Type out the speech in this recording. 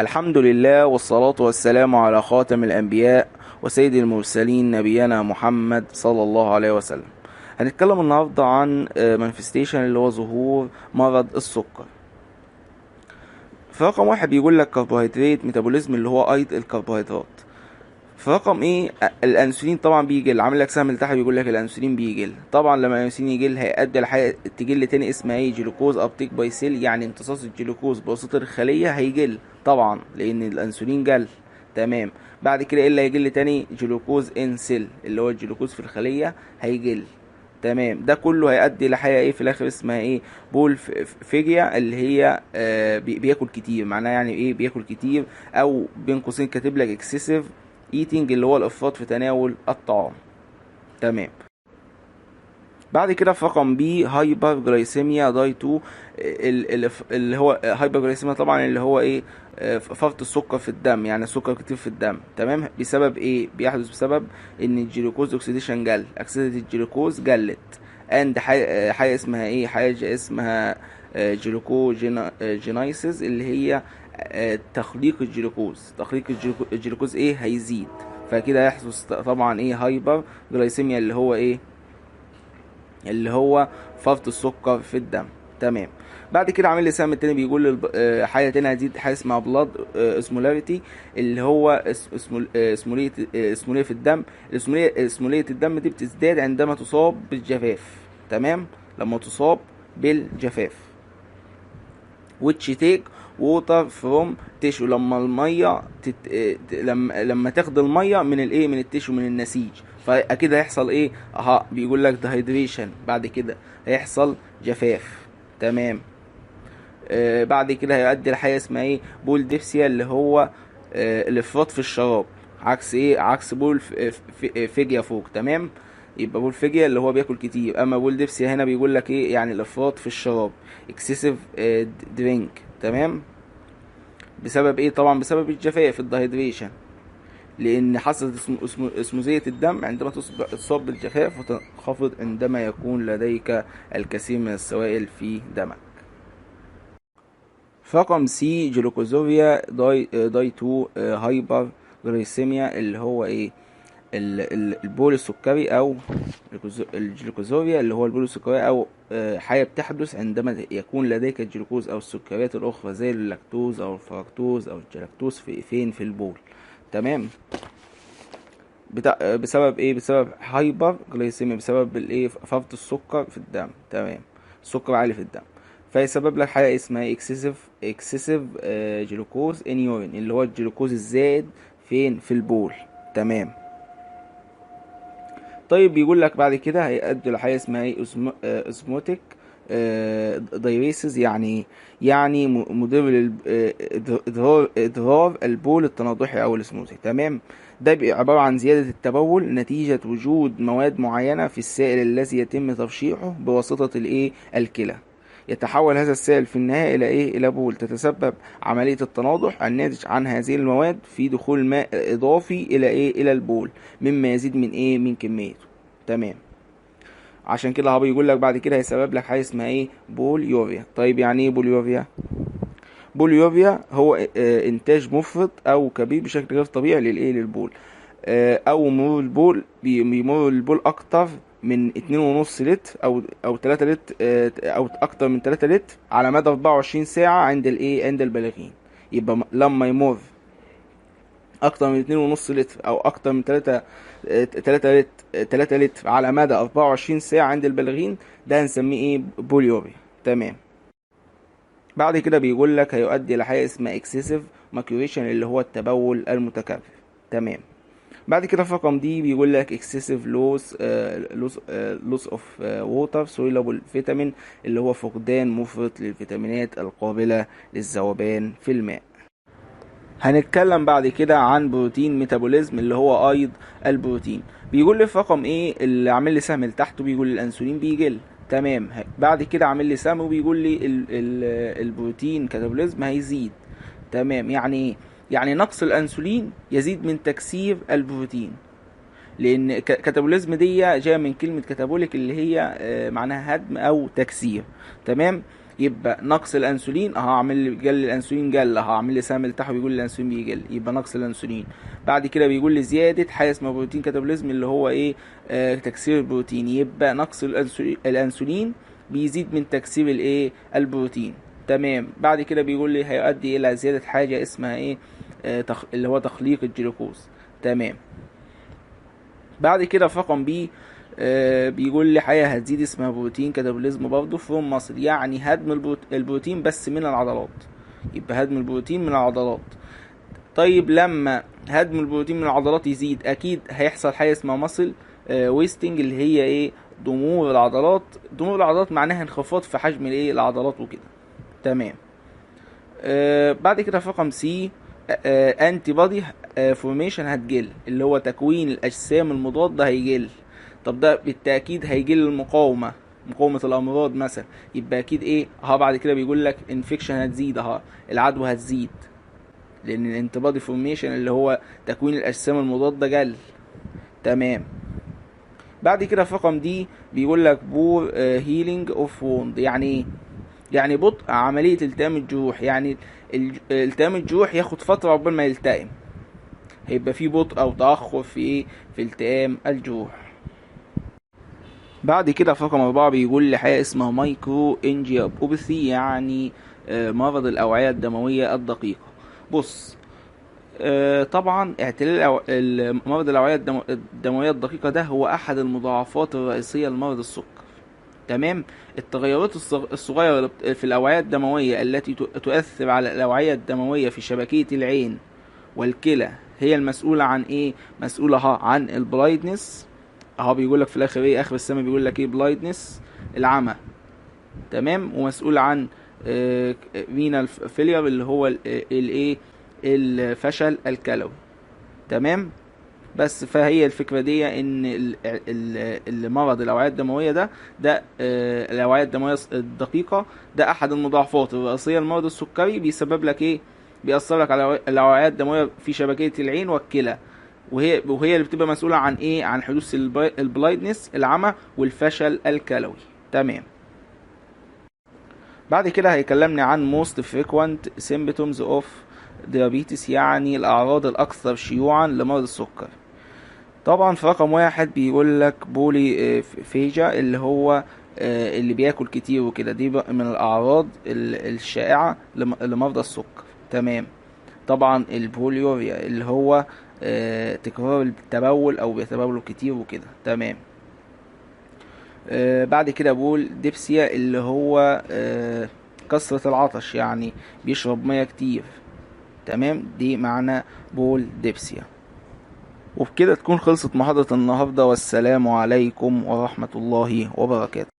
الحمد لله والصلاة والسلام على خاتم الأنبياء وسيد المرسلين نبينا محمد صلى الله عليه وسلم. هنتكلم النهاردة عن manifestation اللي هو ظهور مرض السكر. في رقم واحد بيقول لك كربوهيدرات ميتابوليزم اللي هو أيض الكربوهيدرات. في رقم ايه الانسولين طبعا بيقل، عامل لك سهم تحت بيقول لك الانسولين بيقل. طبعا لما الانسولين يقل هيؤدي لحاجه تقل تاني اسمها ايه جلوكوز ابتيك باي سيل، يعني امتصاص الجلوكوز بواسطه الخليه هيقل طبعا لان الانسولين قل. تمام. بعد كده ايه اللي هيقل تاني؟ جلوكوز ان سيل اللي هو الجلوكوز في الخليه هيقل. تمام. ده كله هيؤدي لحاجه ايه في الاخر اسمها ايه بول فيجيا اللي هي بياكل كتير. معناها يعني ايه بياكل كتير، او بين قوسين كاتب لك اكسسيف ايتنج اللي هو الافراط في تناول الطعام. تمام. بعد كده في رقم بي هايبر جلايسيميا داي 2 اللي هو هايبر جلايسيميا طبعا اللي هو ايه فرط السكر في الدم، يعني السكر كتير في الدم. تمام. بسبب ايه بيحدث؟ بسبب ان الجلوكوز اوكسيديشن قل، اكسده الجلوكوز قلت. اند حاجه اسمها ايه حاجه اسمها جلوكوجينايسيس اللي هي تخليق الجلوكوز. تخليق الجلوكوز ايه هيزيد، فكده هيحدث طبعا ايه هايبر جلايسيميا اللي هو فرط السكر في الدم. تمام. بعد كده عامل لي سهم التاني بيقول لي حاجه تانية هتزيد، حاجه اسمها بلاد اسمولاريتي اللي هو اسموليه في الدم. اسموليه الدم دي بتزداد عندما تصاب بالجفاف. تمام. لما تصاب بالجفاف which take water from tissue، لما الميه لما تاخد الميه من الايه من التيشو من النسيج، فاكيد هيحصل ايه بيقول لك dehydration. بعد كده هيحصل جفاف. تمام. بعد كده هيؤدي لحاجه اسمها ايه بول ديفسيا اللي هو الافراط في الشراب. عكس ايه عكس بول فيجيا فوق. تمام. يبقى بول فيجيا اللي هو بياكل كتير، اما بول ديفسيا هنا بيقول لك ايه يعني الافراط في الشراب excessive drink. تمام. بسبب ايه؟ طبعا بسبب الجفاف الدهيدريشن، لان حصلت اسموزية الدم عندما تصاب بالجفاف وتنخفض عندما يكون لديك الكثير من السوائل في دمك. رقم سي جلوكوزوريا داي 2 هايبر جلايسيميا اللي هو ايه البول السكري او الجلوكوزوريا اللي هو البول السكري، او حاجه بتحدث عندما يكون لديك الجلوكوز او السكريات الاخرى زي اللاكتوز او الفركتوز او الجلاكتوز في البول. تمام. بسبب ايه؟ بسبب هايبر جلايسيميا، بسبب الايه فرط السكر في الدم. تمام. السكر عالي في الدم، فيسبب لك حاجه اسمها اكسسيف جلوكوز ان يورين اللي هو الجلوكوز الزائد في البول. تمام. طيب بيقول لك بعد كده هيؤدي لحاجه اسمها ايه اسموتيك دايريسز، يعني مدر اضرار البول التناضحي او الاسموزي. تمام. ده عبارة عن زيادة التبول نتيجة وجود مواد معينة في السائل الذي يتم ترشيحه بواسطة الكلى. يتحول هذا السائل في النهاية إلى بول. تتسبب عملية التناضح الناتج عن هذه المواد في دخول ماء إضافي إلى البول، مما يزيد من كميته. تمام. عشان كده هو بيقول لك بعد كده هيسبب لك حاجة اسمها بوليوريا. طيب يعني ايه بوليوريا؟ بوليوريا هو انتاج مفرط او كبير بشكل غير طبيعي للبول، او مرور البول بيمر البول اكتر من 2.5 لتر او 3 لتر، او اكتر من 3 لتر على مدى 24 ساعة عند البالغين. يبقى لما يمر اكتر من 2.5 لتر او اكتر من 3 لتر على مدى 24 ساعة عند البالغين، ده هنسميه بوليوريا. تمام. بعد كده بيقول لك هيؤدي لحاجه اسمها اكسسيف ماكيوريشن اللي هو التبول المتكرر. تمام. بعد كده في رقم دي بيقول لك اكسسيف لوس اوف ووتر سوليبل فيتامين اللي هو فقدان مفرط للفيتامينات القابله للذوبان في الماء. هنتكلم بعد كده عن بروتين ميتابوليزم اللي هو ايض البروتين. بيقول لي في رقم اللي عامل لي سهم لتحت بيقول لي الانسولين بيقل. تمام. بعد كده عامل لي سهم وبيقول لي البروتين كاتابوليزم هيزيد. تمام. يعني ايه؟ يعني نقص الانسولين يزيد من تكسير البروتين، لان كاتابوليزم دي جايه من كلمه كاتابوليك اللي هي معناها هدم او تكسير. تمام. يبقى نقص الانسولين هعمل لي جل الانسولين جل، هعمل لي سهم التحوي بيقول لي الانسولين بيقل، يبقى نقص الانسولين. بعد كده بيقول لي زياده حاجه اسمها بروتين كاتابوليزم اللي هو ايه؟ تكسير البروتين، يبقى نقص الانسولين بيزيد من تكسير الايه؟ البروتين. تمام. بعد كده بيقول لي هيؤدي الى زياده حاجه اسمها ايه؟ اللي هو تخليق الجلوكوز. تمام. بعد كده في رقم بي بيقول لي حاجه هتزيد اسمها بروتين كاتابوليزم برضه فروم ماسل، يعني هدم البروتين بس من العضلات، يبقى هدم البروتين من العضلات. طيب لما هدم البروتين من العضلات يزيد اكيد هيحصل حاجه اسمها ماسل ويستنج اللي هي ايه؟ ضمور العضلات. ضمور العضلات معناها انخفاض في حجم الايه؟ العضلات وكده. تمام. بعد كده في رقم سي انتي بودي فورميشن هتقل، اللي هو تكوين الاجسام المضاده هيقل. طب ده بالتاكيد هيقل المقاومه، مقاومه الامراض مثلا، يبقى اكيد ايه؟ بعد كده بيقول لك انفكشن هتزيد، العدوى هتزيد، لان الانتي بودي فورميشن اللي هو تكوين الاجسام المضاده قل. تمام. بعد كده في رقم دي بيقول لك بور هيلينج اوف ووند، يعني ايه؟ يعني بطء عملية التئام الجروح، يعني التئام الجروح ياخد فترة قبل ما يلتئم، هيبقى في بطء او تأخر في ايه؟ في التئام الجروح. بعد كده في رقم 4 بيقول لي حاجة اسمها مايكرو انجيوباثي، يعني مرض الأوعية الدموية الدقيقة. بص، طبعا اعتلال مرض الأوعية الدموية الدقيقة ده هو أحد المضاعفات الرئيسية لمرض السكر. تمام. التغيرات الصغيرة في الأوعية الدموية التي تؤثر على الأوعية الدموية في شبكية العين والكلى هي المسؤولة عن ايه؟ مسؤولة عن البلايدنس. بيقول لك في الاخر ايه؟ اخر السنة بيقول لك ايه؟ بلايدنس، العمى. تمام. ومسؤول عن رينال فيلير اللي هو الايه؟ الفشل الكلوي. تمام. بس فهي الفكرة دي ان المرض الاوعية الدموية ده الاوعية الدموية الدقيقة ده احد المضاعفات الرئيسية لمرض السكري. بيسبب لك ايه؟ بيأثر لك على الاوعية الدموية في شبكية العين والكلى، وهي اللي بتبقى مسؤولة عن ايه؟ عن حدوث البلايدنس، العمى، والفشل الكلوي. تمام. بعد كده هيكلمني عن most frequent symptoms of diabetes، يعني الأعراض الأكثر شيوعا لمرض السكر. طبعا في رقم 1 بيقول لك بولي فيجا اللي هو اللي بياكل كتير وكده، دي من الأعراض الشائعة لمرضى السكر. تمام. طبعا البوليوريا اللي هو تكرار التبول أو بيتبولوا كتير وكده. تمام. بعد كده بول ديبسيا اللي هو كثرة العطش، يعني بيشرب مياه كتير. تمام. دي معنى بول ديبسيا. وبكده تكون خلصت محاضرة النهاردة، والسلام عليكم ورحمة الله وبركاته.